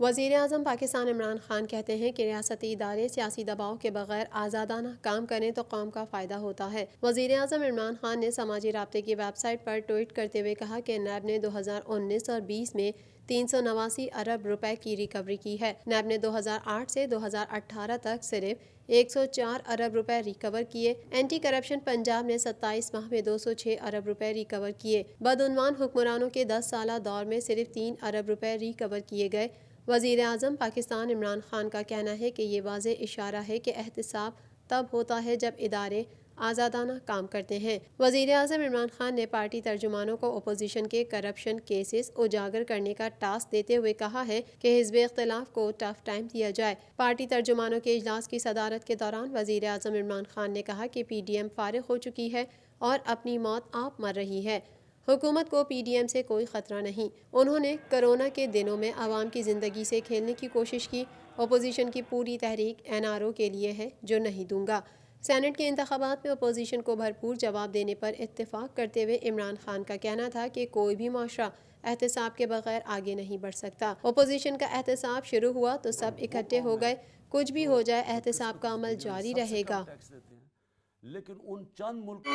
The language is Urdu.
وزیر اعظم پاکستان عمران خان کہتے ہیں کہ ریاستی ادارے سیاسی دباؤ کے بغیر آزادانہ کام کریں تو قوم کا فائدہ ہوتا ہے۔ وزیر اعظم عمران خان نے سماجی رابطے کی ویب سائٹ پر ٹوئٹ کرتے ہوئے کہا کہ نیب نے 2019 اور 20 میں 389 ارب روپے کی ریکوری کی ہے۔ نیب نے 2008 سے 2018 تک صرف 104 ارب روپے ریکور کیے۔ اینٹی کرپشن پنجاب نے 27 ماہ میں 206 ارب روپے ریکور کیے۔ بدعنوان حکمرانوں کے 10 سالہ دور میں صرف 3 ارب روپے ریکور کیے گئے۔ وزیر اعظم پاکستان عمران خان کا کہنا ہے کہ یہ واضح اشارہ ہے کہ احتساب تب ہوتا ہے جب ادارے آزادانہ کام کرتے ہیں۔ وزیر اعظم عمران خان نے پارٹی ترجمانوں کو اپوزیشن کے کرپشن کیسز اجاگر کرنے کا ٹاسک دیتے ہوئے کہا ہے کہ حزب اختلاف کو ٹف ٹائم دیا جائے۔ پارٹی ترجمانوں کے اجلاس کی صدارت کے دوران وزیر اعظم عمران خان نے کہا کہ پی ڈی ایم فارغ ہو چکی ہے اور اپنی موت آپ مر رہی ہے۔ حکومت کو پی ڈی ایم سے کوئی خطرہ نہیں۔ انہوں نے کرونا کے دنوں میں عوام کی زندگی سے کھیلنے کی کوشش کی۔ اپوزیشن کی پوری تحریک این آر او کے لیے ہے جو نہیں دوں گا۔ سینٹ کے انتخابات میں اپوزیشن کو بھرپور جواب دینے پر اتفاق کرتے ہوئے عمران خان کا کہنا تھا کہ کوئی بھی معاشرہ احتساب کے بغیر آگے نہیں بڑھ سکتا۔ اپوزیشن کا احتساب شروع ہوا تو سب اکٹھے ہو گئے۔ کچھ بھی ہو جائے احتساب کا عمل جاری رہے گا۔ لیکن ان چند ملک